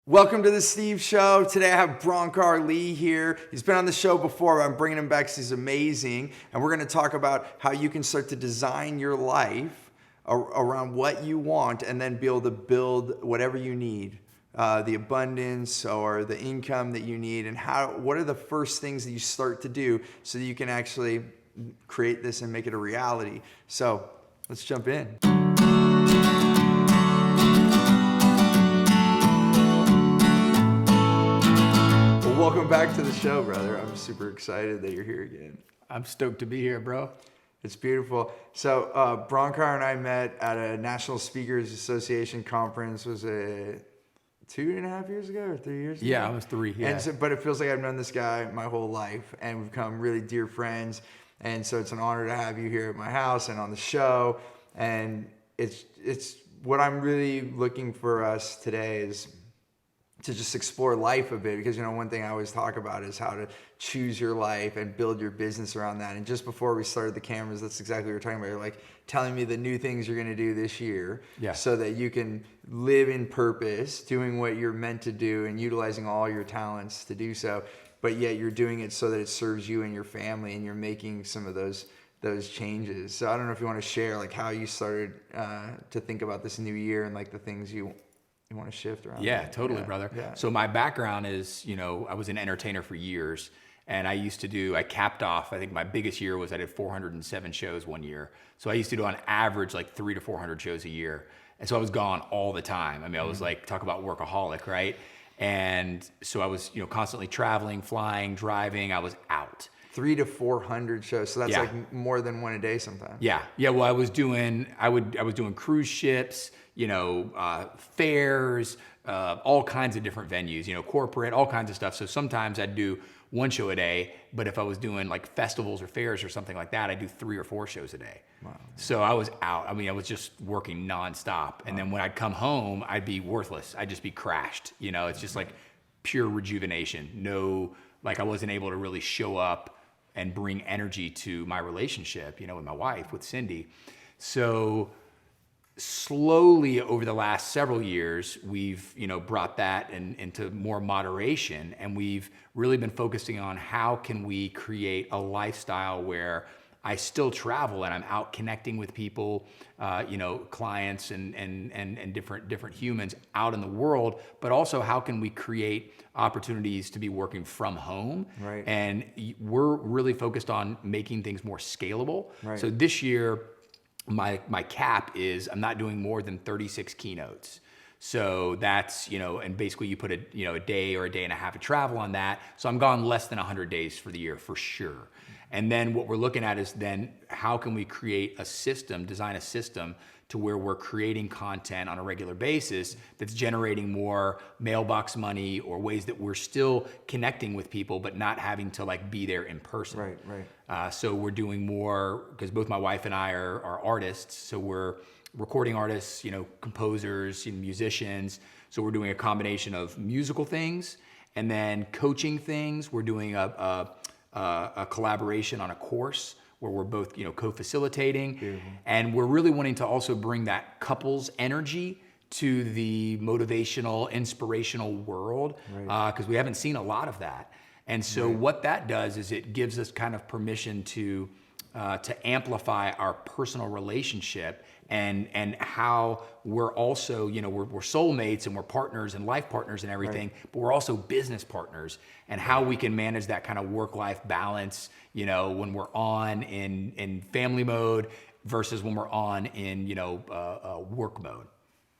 Welcome to the Steve Show. Today I have Bronkar Lee here. He's been on the show before, but I'm bringing him back because he's amazing. And we're going to talk about how you can start to design your life around what you want and then be able to build whatever you need, the abundance or the income that you need, and what are the first things that you start to do so that you can actually create this and make it a reality. So let's jump in. Welcome back to the show, brother. I'm super excited that you're here again. I'm stoked to be here, bro. It's beautiful. So Bronkar and I met at a National Speakers Association conference. Was it 2.5 years ago or 3 years ago? Yeah, it was 3. Yeah. And so, but it feels like I've known this guy my whole life, and we've become really dear friends. And so it's an honor to have you here at my house and on the show. And it's what I'm really looking for us today is to just explore life a bit, because one thing I always talk about is how to choose your life and build your business around that. And just before we started the cameras, that's exactly what you're talking about. You're like telling me the new things you're going to do this year, so that you can live in purpose, doing what you're meant to do and utilizing all your talents to do so. But yet you're doing it so that it serves you and your family, and you're making some of those changes. So I don't know if you want to share like how you started to think about this new year and like the things you want to shift around. Yeah, totally, brother. Yeah. So my background is, I was an entertainer for years, and I capped off, I think my biggest year was I did 407 shows one year. So I used to do on average like 300 to 400 shows a year. And so I was gone all the time. I mean, I was like, talk about workaholic, right? And so I was, constantly traveling, flying, driving. I was out. 300 to 400 shows. So that's like more than one a day sometimes. Yeah. Well, I was doing cruise ships, fairs, all kinds of different venues, corporate, all kinds of stuff. So sometimes I'd do one show a day, but if I was doing like festivals or fairs or something like that, I'd do 3 or 4 shows a day. Wow. So I was out. I mean, I was just working nonstop. And then when I'd come home, I'd be worthless. I'd just be crashed. It's just like pure rejuvenation. No, like I wasn't able to really show up and bring energy to my relationship, with my wife, with Cindy. So slowly over the last several years, we've, brought that into more moderation, and we've really been focusing on how can we create a lifestyle where I still travel and I'm out connecting with people, clients and different humans out in the world, but also how can we create opportunities to be working from home? Right. And we're really focused on making things more scalable. Right. So this year, my cap is I'm not doing more than 36 keynotes. So that's, and basically you put a day or a day and a half of travel on that. So I'm gone less than 100 days for the year for sure. And then what we're looking at is then how can we create a system, design a system to where we're creating content on a regular basis that's generating more mailbox money or ways that we're still connecting with people, but not having to like be there in person. Right. So we're doing more, because both my wife and I are artists. So we're recording artists, composers, musicians. So we're doing a combination of musical things and then coaching things. We're doing a collaboration on a course where we're both, co-facilitating. Beautiful. And we're really wanting to also bring that couple's energy to the motivational, inspirational world, because we haven't seen a lot of that. And so what that does is it gives us kind of permission to amplify our personal relationship and how we're also, we're soulmates and we're partners and life partners and everything, but we're also business partners, and how we can manage that kind of work-life balance, when we're on in family mode versus when we're on in, work mode.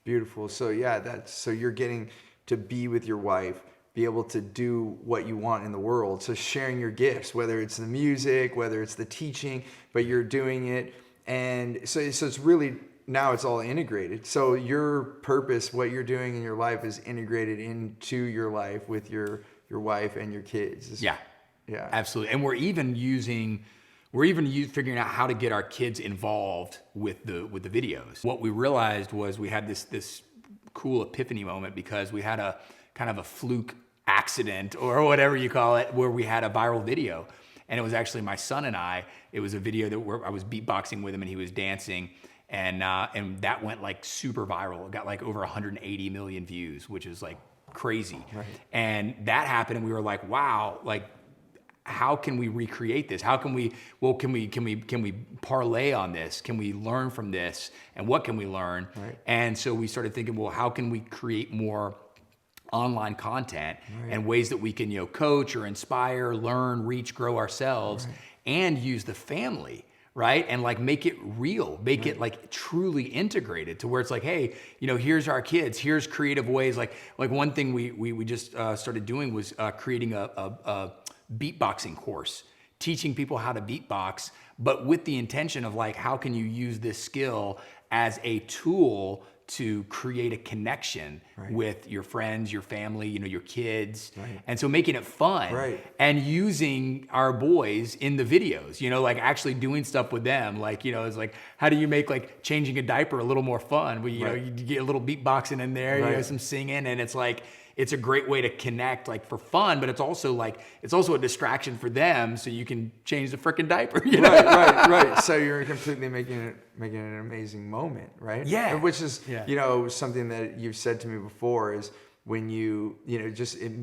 Beautiful. So so you're getting to be with your wife, be able to do what you want in the world. So sharing your gifts, whether it's the music, whether it's the teaching, but you're doing it. And so it's really, now it's all integrated. So your purpose, what you're doing in your life is integrated into your life with your wife and your kids. Yeah, absolutely. And we're even figuring out how to get our kids involved with the videos. What we realized was we had this cool epiphany moment, because we had a kind of a fluke accident or whatever you call it, where we had a viral video. And it was actually my son and I. It was a video where I was beatboxing with him and he was dancing, and that went like super viral. It got like over 180 million views, which is like crazy. Right. And that happened, and we were like, wow, like, how can we recreate this? How can we, can we parlay on this? Can we learn from this? And what can we learn? Right. And so we started thinking, well, how can we create more online content and ways that we can, coach or inspire, learn, reach, grow ourselves, and use the family, right? And like make it real, make it like truly integrated to where it's like, hey, here's our kids, here's creative ways. Like one thing we just started doing was creating a beatboxing course, teaching people how to beatbox, but with the intention of like, how can you use this skill as a tool to create a connection with your friends, your family, your kids. And so making it fun and using our boys in the videos, like actually doing stuff with them. Like, it's like, how do you make like changing a diaper a little more fun? Well, you get a little beatboxing in there, some singing, and it's like, it's a great way to connect, like for fun, but it's also a distraction for them, so you can change the freaking diaper. Right. So you're completely making it an amazing moment, right? Yeah. Which is, something that you've said to me before is when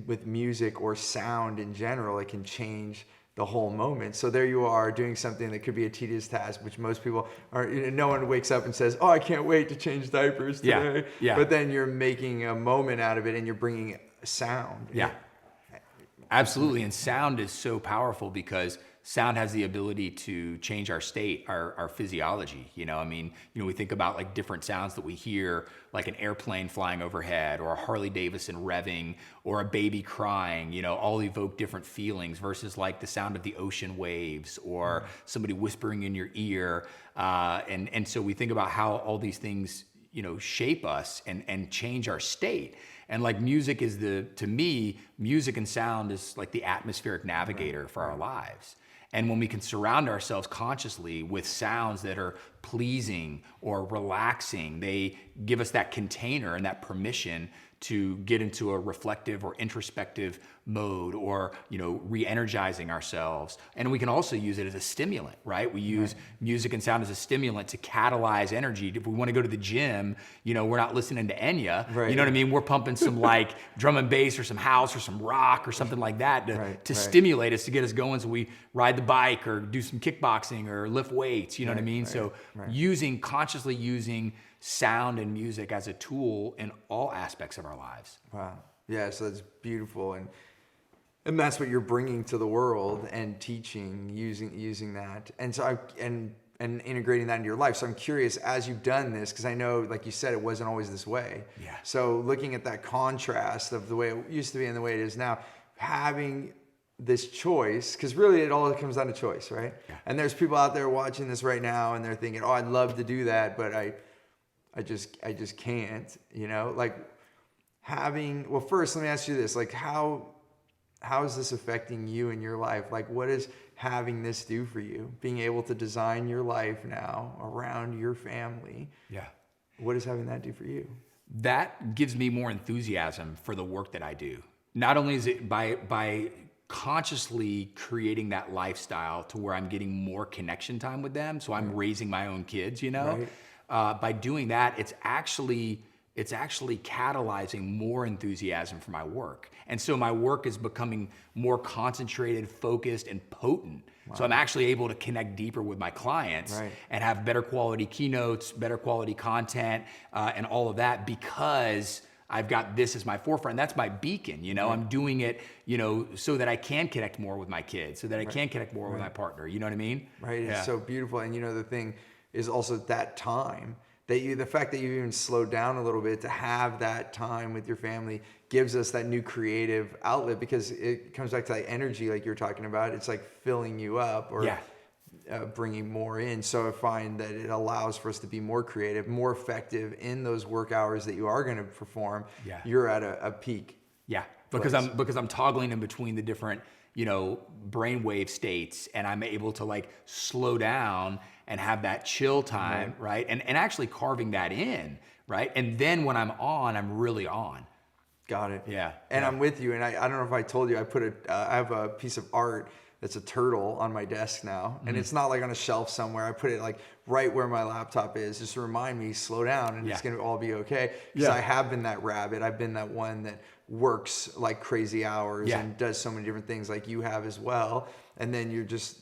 with music or sound in general, it can change the whole moment. So there you are doing something that could be a tedious task, which most people are, no one wakes up and says, oh, I can't wait to change diapers today. Yeah. But then you're making a moment out of it and you're bringing sound. Yeah, absolutely. And sound is so powerful because sound has the ability to change our state, our physiology. We think about like different sounds that we hear, like an airplane flying overhead or a Harley Davidson revving or a baby crying, all evoke different feelings versus like the sound of the ocean waves or somebody whispering in your ear. And so we think about how all these things, shape us and change our state. And like music is to me, music and sound is like the atmospheric navigator for our lives. And when we can surround ourselves consciously with sounds that are pleasing or relaxing, they give us that container and that permission to get into a reflective or introspective mode or, re-energizing ourselves. And we can also use it as a stimulant, right? We use music and sound as a stimulant to catalyze energy. If we want to go to the gym, we're not listening to Enya, you know what I mean? We're pumping some like drum and bass or some house or some rock or something like that to stimulate us, to get us going. So we ride the bike or do some kickboxing or lift weights, you know what I mean? So consciously using sound and music as a tool in all aspects of our lives. Wow. Yeah, so that's beautiful. And that's what you're bringing to the world and teaching, using that. And so and integrating that into your life. So I'm curious, as you've done this, because I know, like you said, it wasn't always this way. Yeah. So looking at that contrast of the way it used to be and the way it is now, having this choice, because really it all comes down to choice, right? Yeah. And there's people out there watching this right now and they're thinking, oh, I'd love to do that, but I just can't, like well, first let me ask you this, like how is this affecting you in your life? Like what is having this do for you? Being able to design your life now around your family. Yeah. What is having that do for you? That gives me more enthusiasm for the work that I do. Not only is it by consciously creating that lifestyle to where I'm getting more connection time with them. So I'm raising my own kids, by doing that, it's actually catalyzing more enthusiasm for my work. And so my work is becoming more concentrated, focused, and potent. Wow. So I'm actually able to connect deeper with my clients and have better quality keynotes, better quality content, and all of that because I've got this as my forefront. That's my beacon, I'm doing it, so that I can connect more with my kids, so that I can connect more with my partner. You know what I mean? Right. It's so beautiful. And the thing is also that time that the fact that you even slowed down a little bit to have that time with your family gives us that new creative outlet, because it comes back to that energy like you're talking about. It's like filling you up or bringing more in. So I find that it allows for us to be more creative, more effective in those work hours that you are going to perform. Yeah. You're at a peak. Yeah, because I'm toggling in between the different brainwave states, and I'm able to like slow down and have that chill time, right? And actually carving that in, right? And then when I'm on, I'm really on. Got it. Yeah. And I'm with you. And I don't know if I told you, I have a piece of art that's a turtle on my desk now. And it's not like on a shelf somewhere. I put it like right where my laptop is, just to remind me, slow down, and it's going to all be okay. Because I have been that rabbit. I've been that one that works like crazy hours Yeah. and does so many different things like you have as well. And then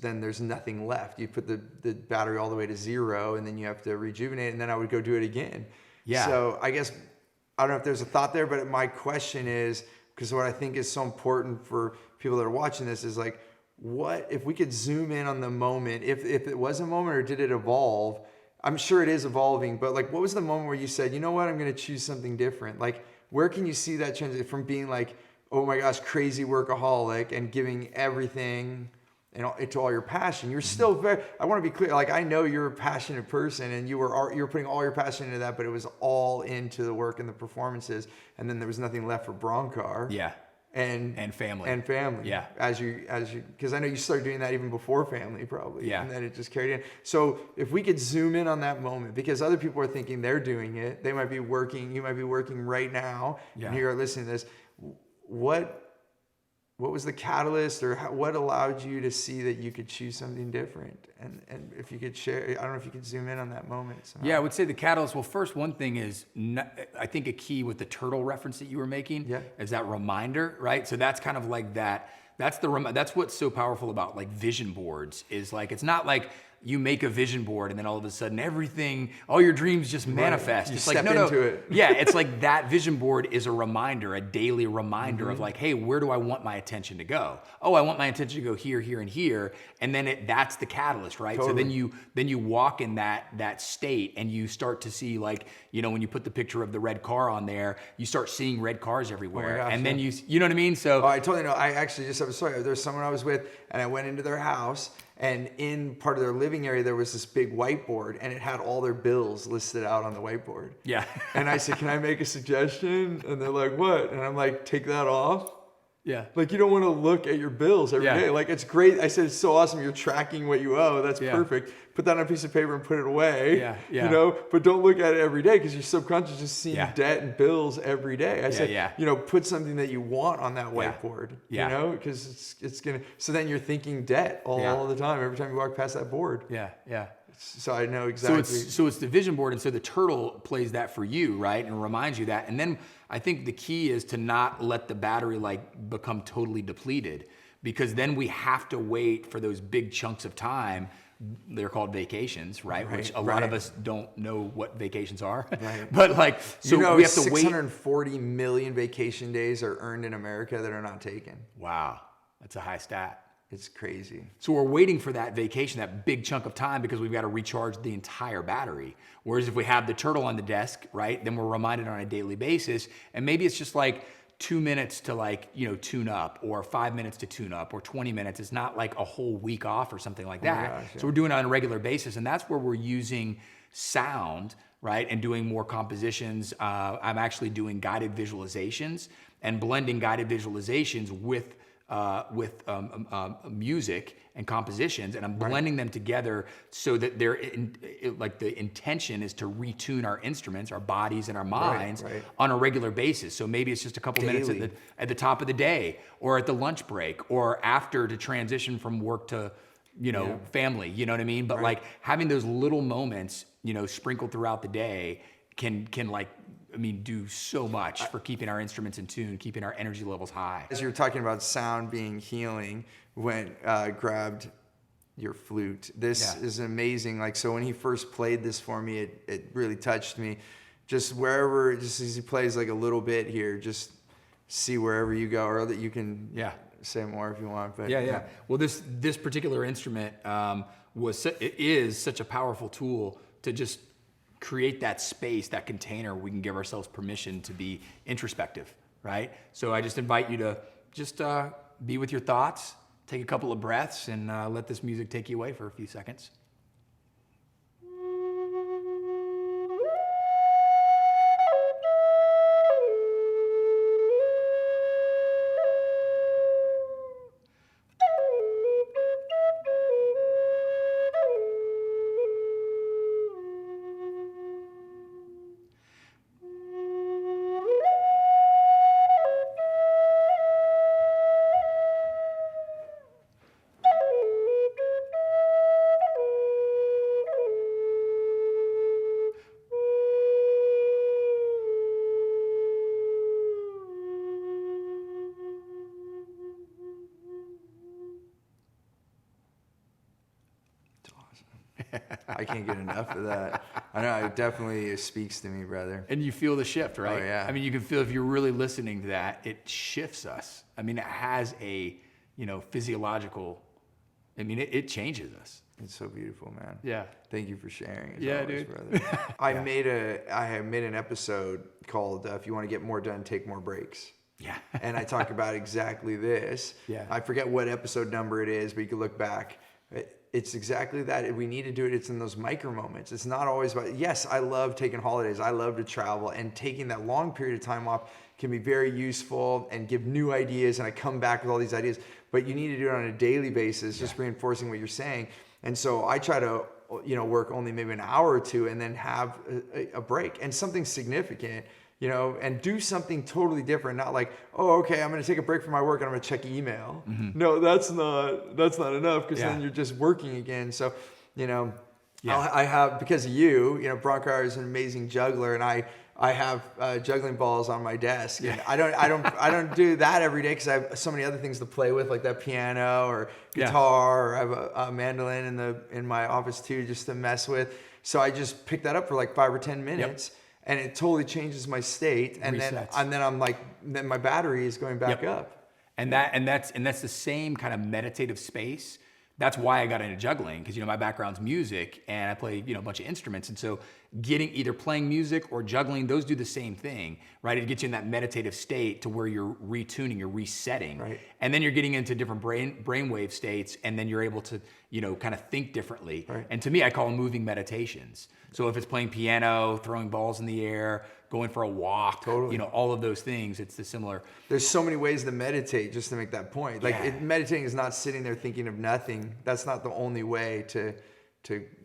then there's nothing left. You put the battery all the way to 0 and then you have to rejuvenate, and then I would go do it again. Yeah. So I guess, I don't know if there's a thought there, but my question is, because what I think is so important for people that are watching this is like, what if we could zoom in on the moment, if it was a moment, or did it evolve? I'm sure it is evolving, but like, what was the moment where you said, you know what, I'm going to choose something different? Like, where can you see that transition from being like, oh my gosh, crazy workaholic and giving everything into all your passion? You're still I want to be clear, like, I know you're a passionate person and you're putting all your passion into that, but it was all into the work and the performances, and then there was nothing left for Bronkar. Yeah. And family. And family. Yeah. As you, because I know you started doing that even before family, probably. Yeah. And then it just carried in. So if we could zoom in on that moment, because other people are thinking they're doing it, they might be working, you might be working right now, Yeah. and you're listening to this. What was the catalyst, or what allowed you to see that you could choose something different? And if you could share, I don't know if you could zoom in on that moment somehow. Yeah, I would say the catalyst. Well, first, one thing is, I think a key with the turtle reference that you were making is that reminder, right? So that's kind of like that. That's what's so powerful about like vision boards, is like, it's not like you make a vision board and then all of a sudden all your dreams just manifest. You it's step like, into it. Yeah, it's like that vision board is a reminder, a daily reminder of like, hey, where do I want my attention to go? Oh, I want my attention to go here, here, and here. And then that's the catalyst, right? Totally. So then you walk in that state, and you start to see, like, when you put the picture of the red car on there, you start seeing red cars everywhere. gosh, and then you know what I mean? So Oh, I totally know. I actually just have a story. There's someone I was with, and I went into their house, and in part of their living area, there was this big whiteboard, and it had all their bills listed out on the whiteboard. yeah. And I said, can I make a suggestion? And they're like, what? And I'm like, take that off. Yeah. Like, you don't want to look at your bills every day. Like, it's great. I said, it's so awesome. You're tracking what you owe. That's perfect. Put that on a piece of paper and put it away. Yeah. But don't look at it every day, because your subconscious is seeing debt and bills every day. I said, put something that you want on that whiteboard. Because it's gonna. So then you're thinking debt all the time. Every time you walk past that board. Yeah. So I know exactly. So it's the vision board, and so the turtle plays that for you, right, and reminds you that. And then I think the key is to not let the battery like become totally depleted, because then we have to wait for those big chunks of time. They're called vacations, right? Which a lot of us don't know what vacations are. Right. But like, so we have to wait. 640 million vacation days are earned in America that are not taken. Wow, that's a high stat. It's crazy. So we're waiting for that vacation, that big chunk of time, because we've got to recharge the entire battery. Whereas if we have the turtle on the desk, right, then we're reminded on a daily basis. And maybe it's just like 2 minutes to like, tune up, or 5 minutes to tune up, or 20 minutes. It's not like a whole week off or something like that. Gosh, yeah. So we're doing it on a regular basis. And that's where we're using sound, right, and doing more compositions. I'm actually doing guided visualizations and blending guided visualizations with music and compositions, and I'm blending them together so that the intention is to retune our instruments, our bodies, and our minds on a regular basis. So maybe it's just a couple minutes at the top of the day, or at the lunch break, or after, to transition from work to family. You know what I mean? But like having those little moments, sprinkled throughout the day can do so much for keeping our instruments in tune, keeping our energy levels high. As you were talking about sound being healing, grabbed your flute. This is amazing. Like, so when he first played this for me, it really touched me. Just as he plays like a little bit here, just see wherever you go, or that you can say more if you want. But Well, this particular instrument is such a powerful tool to just create that space, that container, we can give ourselves permission to be introspective, right? So I just invite you to just be with your thoughts, take a couple of breaths, and let this music take you away for a few seconds. I can't get enough of that. I know it definitely speaks to me, brother. And you feel the shift, right? Oh, yeah. I mean, you can feel if you're really listening to that, it shifts us. I mean, it has a, physiological, it changes us. It's so beautiful, man. Yeah. Thank you for sharing. Yeah, always, dude. brother. I have made an episode called "If You Want to Get More Done, Take More Breaks." Yeah. And I talk about exactly this. Yeah. I forget what episode number it is, but you can look back. It's exactly that. We need to do it. It's in those micro moments. It's not always about, yes, I love taking holidays. I love to travel, and taking that long period of time off can be very useful and give new ideas. And I come back with all these ideas, but you need to do it on a daily basis, just reinforcing what you're saying. And so I try to, work only maybe an hour or two and then have a break and something significant, and do something totally different. Not like, oh, okay, I'm going to take a break from my work and I'm going to check email. Mm-hmm. No, that's not enough, because then you're just working again. So, I have, because of you, Bronkar is an amazing juggler, and I have juggling balls on my desk. And I don't do that every day, because I have so many other things to play with, like that piano or guitar, or I have a mandolin in my office too, just to mess with. So I just pick that up for like 5 or 10 minutes. Yep. And it totally changes my state, and then I'm like, then my battery is going back up. And that's the same kind of meditative space. That's why I got into juggling, because my background's music, and I play a bunch of instruments, and so either playing music or juggling, those do the same thing, right? It gets you in that meditative state to where you're retuning, you're resetting, right? And then you're getting into different brainwave states, and then you're able to kind of think differently. Right. And to me, I call them moving meditations. So if it's playing piano, throwing balls in the air, going for a walk, totally. All of those things, it's the similar. There's so many ways to meditate, just to make that point. Like meditating is not sitting there thinking of nothing. That's not the only way to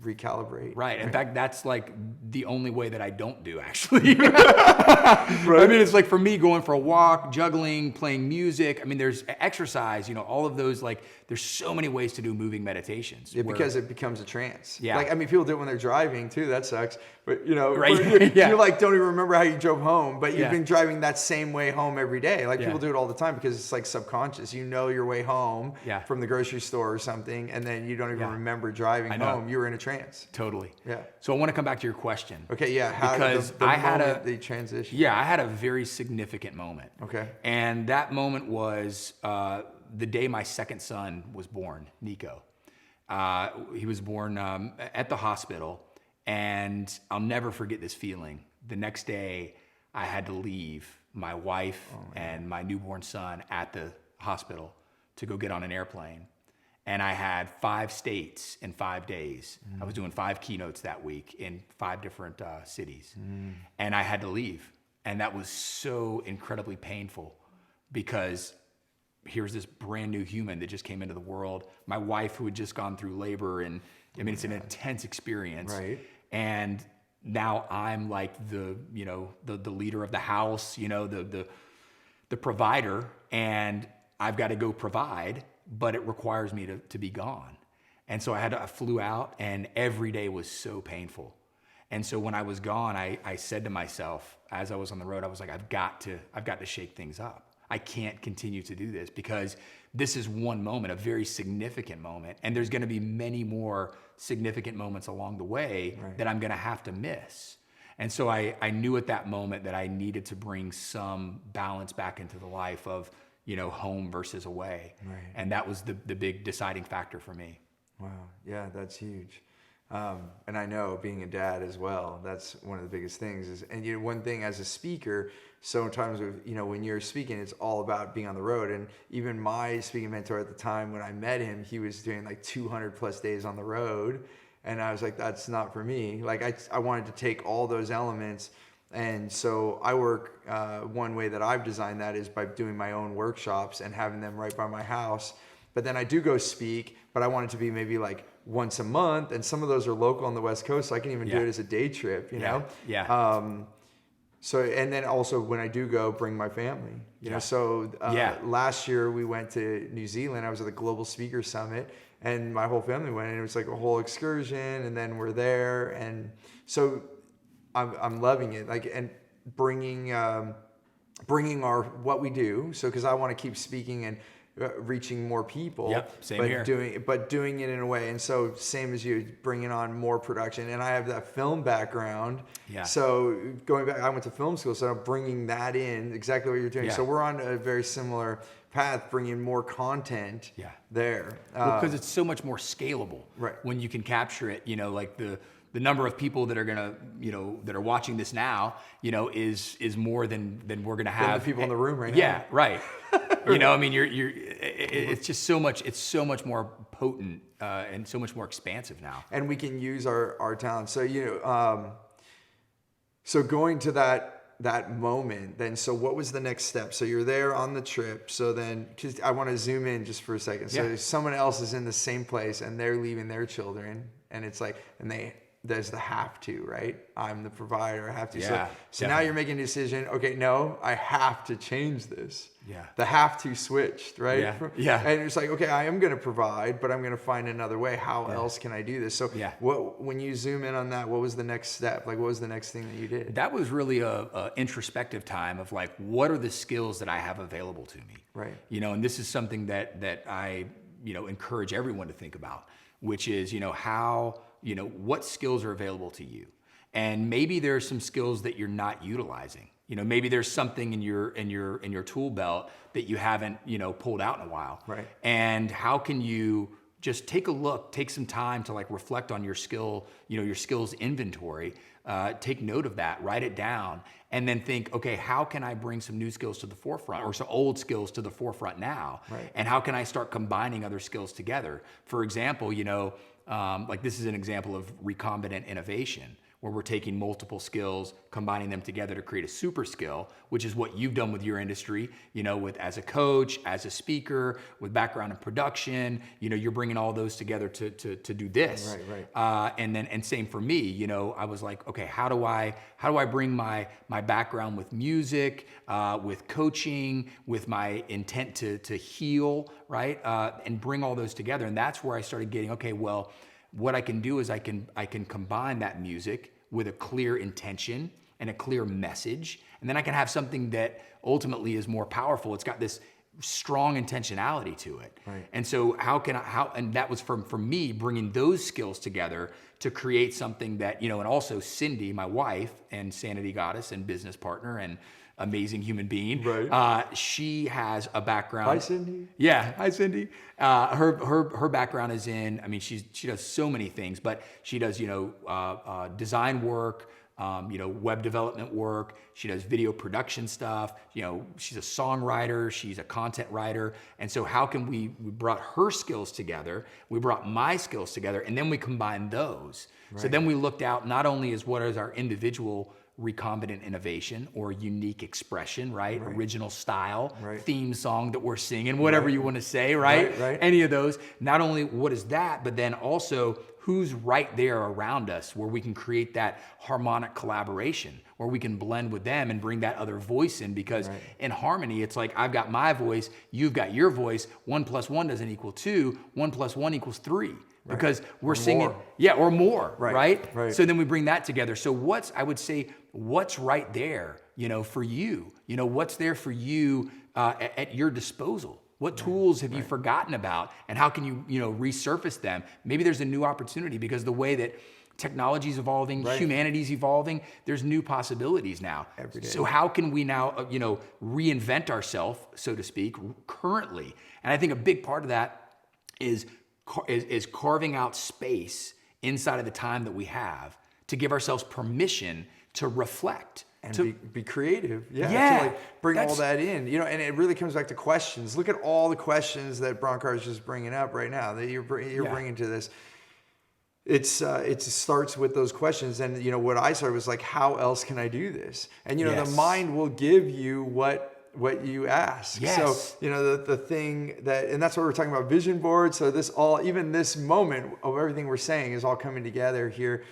recalibrate. Right. In fact, that's like the only way that I don't do, actually. Right. I mean, it's like, for me, going for a walk, juggling, playing music. I mean, there's exercise, all of those, like, there's so many ways to do moving meditations. Yeah, because it becomes a trance. Yeah. Like, I mean, people do it when they're driving too. That sucks. But, right. you like don't even remember how you drove home, but you've been driving that same way home every day. Like, people do it all the time, because it's like subconscious. You know your way home from the grocery store or something, and then you don't even remember driving home. You were in a trance. Totally. Yeah. So I want to come back to your question. Okay. Yeah. Because the transition. Yeah, I had a very significant moment. Okay. And that moment was the day my second son was born, Nico. He was born at the hospital, and I'll never forget this feeling. The next day, I had to leave my wife and my newborn son at the hospital to go get on an airplane. And I had 5 states in 5 days. I was doing 5 keynotes that week in 5 different cities. And I had to leave. And that was so incredibly painful, because here's this brand new human that just came into the world. My wife, who had just gone through labor, and I mean, it's an intense experience. Right. And now I'm like the leader of the house, the provider, and I've got to go provide, but it requires me to be gone. And so I flew out, and every day was so painful. And so when I was gone, I said to myself, as I was on the road, I was like, I've got to shake things up. I can't continue to do this, because this is one moment, a very significant moment. And there's going to be many more significant moments along the way that I'm going to have to miss. And so I knew at that moment that I needed to bring some balance back into the life of, home versus away. Right. And that was the big deciding factor for me. Wow. Yeah, that's huge. And I know, being a dad as well, that's one of the biggest things. And one thing as a speaker, sometimes when you're speaking, it's all about being on the road. And even my speaking mentor at the time, when I met him, he was doing like 200 plus days on the road. And I was like, that's not for me. Like, I wanted to take all those elements. And so I work, one way that I've designed that is by doing my own workshops and having them right by my house. But then I do go speak, but I want it to be maybe like once a month. And some of those are local on the West Coast, so I can even do it as a day trip, know? Yeah. So, and then also when I do go, bring my family, you know? So last year we went to New Zealand. I was at the Global Speaker Summit, and my whole family went, and it was like a whole excursion, and then we're there. And so I'm loving it, like, and bringing our what we do. So, because I want to keep speaking reaching more people. Yep, same but here. doing it in a way. And so same as you, bringing on more production. And I have that film background. Yeah. So going back, I went to film school, so I'm bringing that in, exactly what you're doing. Yeah. So we're on a very similar path, bringing more content there. Because it's so much more scalable. Right. When you can capture it, like the number of people that are gonna, that are watching this now, is more than we're gonna have. The people in the room right now. Yeah, right. I mean, it's just so much. It's so much more potent and so much more expansive now. And we can use our talent. So so going to that moment, then, so what was the next step? So you're there on the trip. So then, because I want to zoom in just for a second. So someone else is in the same place and they're leaving their children, and it's like, and there's the have to, right? I'm the provider, I have to. Yeah, so now you're making a decision, okay, no, I have to change this. Yeah. The have to switched, right? Yeah. And it's like, okay, I am going to provide, but I'm going to find another way. How else can I do this? So when you zoom in on that, what was the next step? Like, what was the next thing that you did? That was really a introspective time of like, what are the skills that I have available to me? Right. And this is something that I, encourage everyone to think about, which is, how, what skills are available to you? And maybe there are some skills that you're not utilizing. Maybe there's something in your tool belt that you haven't, pulled out in a while. Right. And how can you just take a look, take some time to like reflect on your skill, your skills inventory, take note of that, write it down, and then think, okay, how can I bring some new skills to the forefront or some old skills to the forefront now? Right. And how can I start combining other skills together? For example, like this is an example of recombinant innovation, where we're taking multiple skills, combining them together to create a super skill, which is what you've done with your industry, with as a coach, as a speaker, with background in production, you're bringing all those together to do this. Right. And same for me, I was like, okay, how do I bring my background with music, with coaching, with my intent to heal, right? And bring all those together. And that's where I started getting, okay, well, what I can do is I can combine that music with a clear intention and a clear message, and then I can have something that ultimately is more powerful. It's got this strong intentionality to it. Right. And so and that was for me bringing those skills together to create something that, and also Cindy, my wife and Sanity Goddess and business partner and amazing human being. Right. She has a background. Hi, Cindy. Yeah. Hi, Cindy. Her background is in, she does so many things, but she does, design work, web development work. She does video production stuff. She's a songwriter. She's a content writer. And so how can we brought her skills together, we brought my skills together, and then we combined those. Right. So then we looked out not only as what is our individual recombinant innovation or unique expression, right? Original style, theme song that we're singing, whatever you want to say, right? Any of those. Not only what is that, but then also who's right there around us where we can create that harmonic collaboration, where we can blend with them and bring that other voice in, because in harmony, it's like I've got my voice, you've got your voice, 1 + 1 doesn't equal 2, 1 + 1 = 3. Because we're singing, or more, right? So then we bring that together. So what's right there, for you? What's there for you at your disposal? What tools have you forgotten about, and how can you, resurface them? Maybe there's a new opportunity because the way that technology is evolving, humanity's evolving, there's new possibilities now. Every day. So how can we now, reinvent ourselves, so to speak, currently? And I think a big part of that is carving out space inside of the time that we have to give ourselves permission to reflect. And be creative. To like bring all that in. And it really comes back to questions. Look at all the questions that Bronkar is just bringing up right now, that you're bringing to this. It starts with those questions. And, what I started was like, how else can I do this? And, the mind will give you what you ask. Yes. So, the thing and that's what we're talking about, vision board. So even this moment of everything we're saying is all coming together here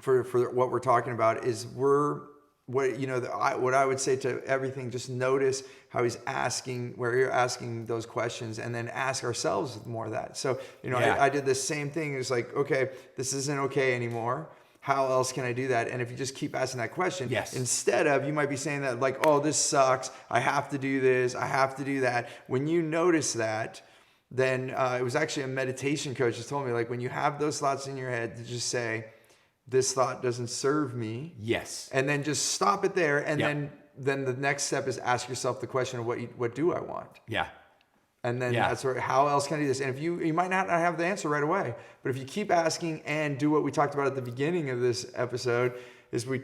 for what we're talking about is what I would say to everything, just notice how he's asking, where you're asking those questions, and then ask ourselves more of that. So, I did the same thing. It's like, okay, this isn't okay anymore. how else can I do that? And if you just keep asking that question, Yes. instead of, you might be saying that like, oh, this sucks. I have to do this. I have to do that. When you notice that, then it was actually a meditation coach that told me, like, when you have those thoughts in your head, to just say, this thought doesn't serve me. Yes. And then just stop it there. And Yep. then the next step is ask yourself the question of what do I want? Yeah. And then Yeah. that's where, how else can I do this? And if you might not have the answer right away, but if you keep asking and do what we talked about at the beginning of this episode, is we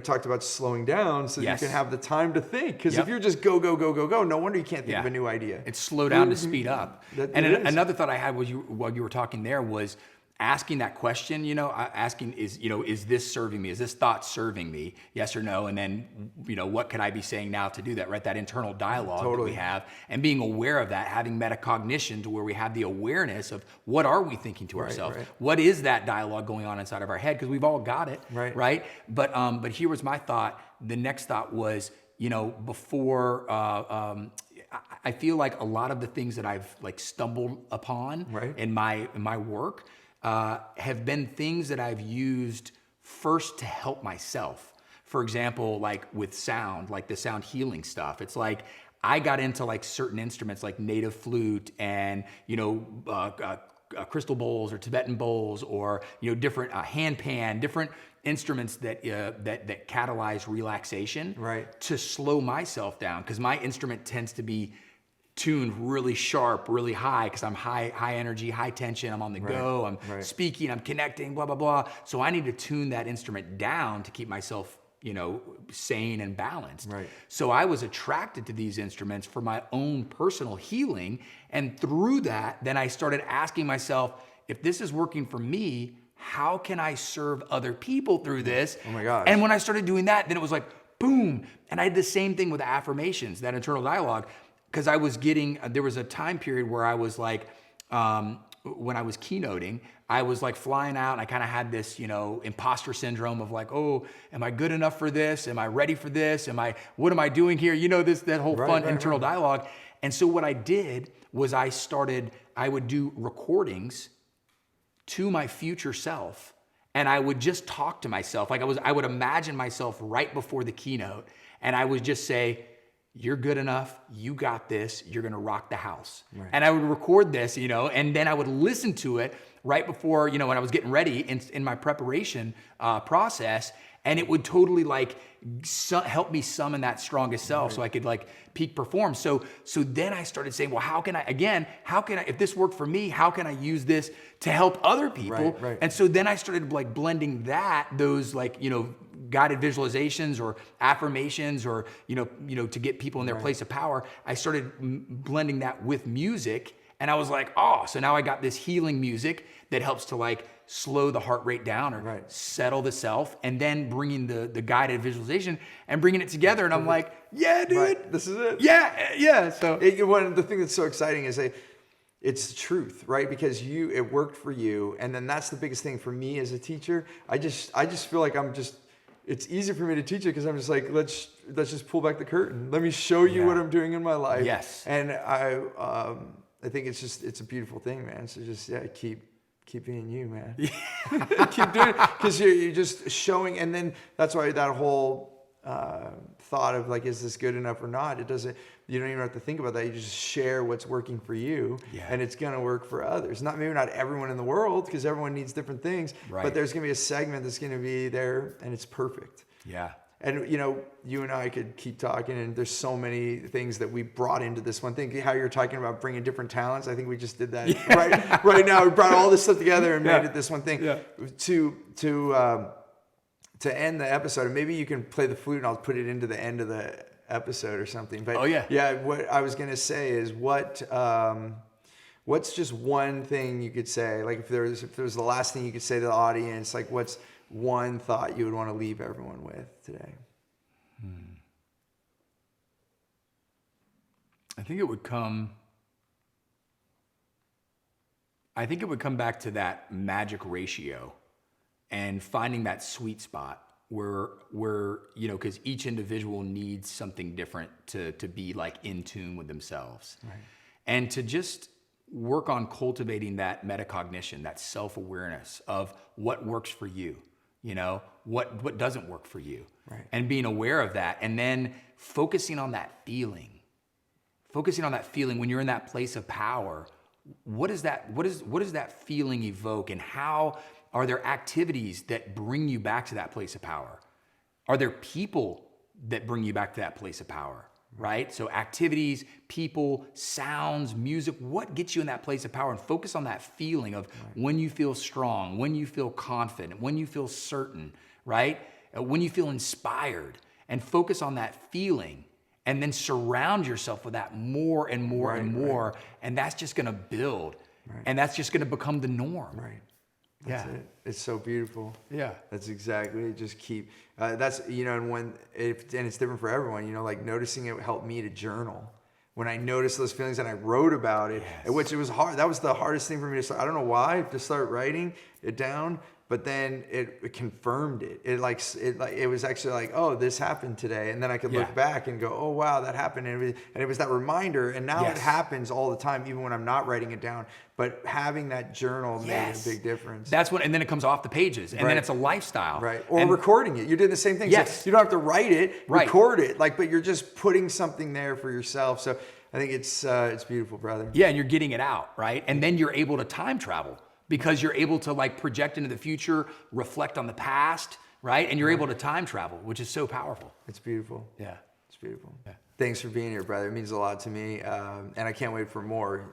talked about slowing down so that Yes. you can have the time to think. Because Yep. if you're just go, no wonder you can't think of a new idea. It's slow down to speed up. And It is. another thought I had was while you were talking there was asking that question, asking is this serving me? Is this thought serving me? Yes or no? And then, what could I be saying now to do that, right? That internal dialogue that we have, and being aware of that, having metacognition to where we have the awareness of what are we thinking to ourselves? right. What is that dialogue going on inside of our head? Because we've all got it, right? But here was my thought. The next thought was, before, I feel like a lot of the things that I've like stumbled upon in my work have been things that I've used first to help myself. For example, like with sound, like the sound healing stuff. It's like I got into like certain instruments like native flute and, crystal bowls or Tibetan bowls or, different hand pan, different instruments that catalyze relaxation to slow myself down. Because my instrument tends to be tuned really sharp, really high, because I'm high energy, high tension, I'm on the go, I'm speaking, I'm connecting, blah, blah, blah. So I need to tune that instrument down to keep myself, sane and balanced. So I was attracted to these instruments for my own personal healing. And through that, then I started asking myself, if this is working for me, how can I serve other people through this? Oh my gosh. And when I started doing that, then it was like, boom. And I had the same thing with affirmations, that internal dialogue. Because I was there was a time period where I was like, when I was keynoting, I was like flying out and I kind of had this, imposter syndrome of like, oh, am I good enough for this? Am I ready for this? What am I doing here? That whole fun internal dialogue. And so what I did was I would do recordings to my future self. And I would just talk to myself. Like I would imagine myself right before the keynote. And I would just say, you're good enough. You got this. You're going to rock the house. And I would record this, and then I would listen to it right before, when I was getting ready in my preparation process. And it would totally like help me summon that strongest self so I could like peak perform. So then I started saying, well, if this worked for me, how can I use this to help other people? And so then I started like blending those like, guided visualizations or affirmations or, to get people in their place of power. I started blending that with music. And I was like, oh, so now I got this healing music that helps to like slow the heart rate down or settle the self, and then bringing the guided visualization and bringing it together. And I'm like, yeah, dude, this is it. Yeah. So the thing that's so exciting is it's the truth, right? Because it worked for you. And then that's the biggest thing for me as a teacher. I just feel like it's easy for me to teach it because I'm just like, let's just pull back the curtain. Let me show you what I'm doing in my life. Yes. And I think it's a beautiful thing, man. So just, keep being you, man. Keep doing it because you're just showing. And then that's why that whole thought of like, is this good enough or not? You don't even have to think about that. You just share what's working for you and it's going to work for others. Maybe not everyone in the world because everyone needs different things, but there's going to be a segment that's going to be there and it's perfect. Yeah. And, you and I could keep talking, and there's so many things that we brought into this one thing. How you're talking about bringing different talents. I think we just did that right now. We brought all this stuff together and made it this one thing. To end the episode, and maybe you can play the flute and I'll put it into the end of the episode or something. But what I was going to say is what's just one thing you could say? Like if there was the last thing you could say to the audience, like what's one thought you would want to leave everyone with today? I think it would come back to that magic ratio and finding that sweet spot where because each individual needs something different to be like in tune with themselves. And to just work on cultivating that metacognition, that self-awareness of what works for you. You know, what doesn't work for you, Right. and being aware of that, and then focusing on that feeling. Focusing on that feeling when you're in that place of power. What does that feeling evoke, and how are there activities that bring you back to that place of power? Are there people that bring you back to that place of power? Right? So activities, people, sounds, music, what gets you in that place of power? And focus on that feeling of when you feel strong, when you feel confident, when you feel certain, right? When you feel inspired, and focus on that feeling, and then surround yourself with that more and more and more. And that's just going to build, and that's just going to become the norm. Right. That's it. It's so beautiful. Yeah. That's exactly it. Just keep, that's, you know, and it's different for everyone, you know, like noticing it helped me to journal. When I noticed those feelings and I wrote about it, which it was hard. That was the hardest thing for me to start. I don't know why, to start writing it down, but then it confirmed it. It was actually like, oh, this happened today. And then I could look back and go, oh, wow, that happened. And it was that reminder. And now it happens all the time, even when I'm not writing it down. But having that journal made a big difference. That's what, and then it comes off the pages, and then it's a lifestyle. Right. Or recording it. You're doing the same thing. Yes. So you don't have to write it, record it. But you're just putting something there for yourself. So I think it's beautiful, brother. Yeah, and you're getting it out, right? And then you're able to time travel, because you're able to like project into the future, reflect on the past, right? And you're able to time travel, which is so powerful. It's beautiful. Yeah. It's beautiful. Yeah. Thanks for being here, brother. It means a lot to me. And I can't wait for more.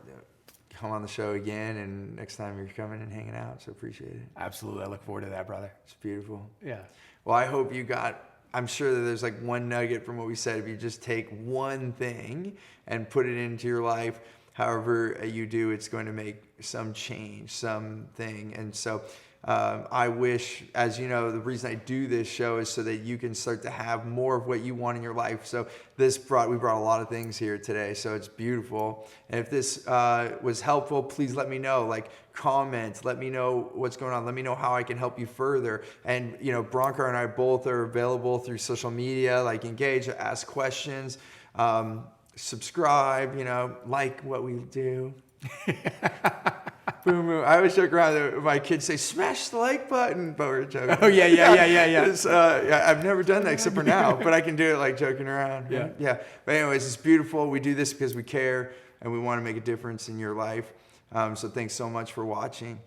Come on the show again, and next time you're coming and hanging out. So appreciate it. Absolutely. I look forward to that, brother. It's beautiful. Yeah. Well, I hope you I'm sure that there's like one nugget from what we said. If you just take one thing and put it into your life, however you do, it's going to make some change, something. And so I wish, as you know, the reason I do this show is so that you can start to have more of what you want in your life. So we brought a lot of things here today, so it's beautiful. And if this was helpful, please let me know. Like, comment, let me know what's going on. Let me know how I can help you further. And, you know, Bronkar and I both are available through social media, like engage, ask questions, subscribe, you know, like what we do. Boom, boom. I always joke around that my kids say, smash the like button, but we're joking. Oh, yeah. I've never done that except for now, but I can do it like joking around. Yeah. Yeah. But anyways, it's beautiful. We do this because we care and we want to make a difference in your life. So thanks so much for watching.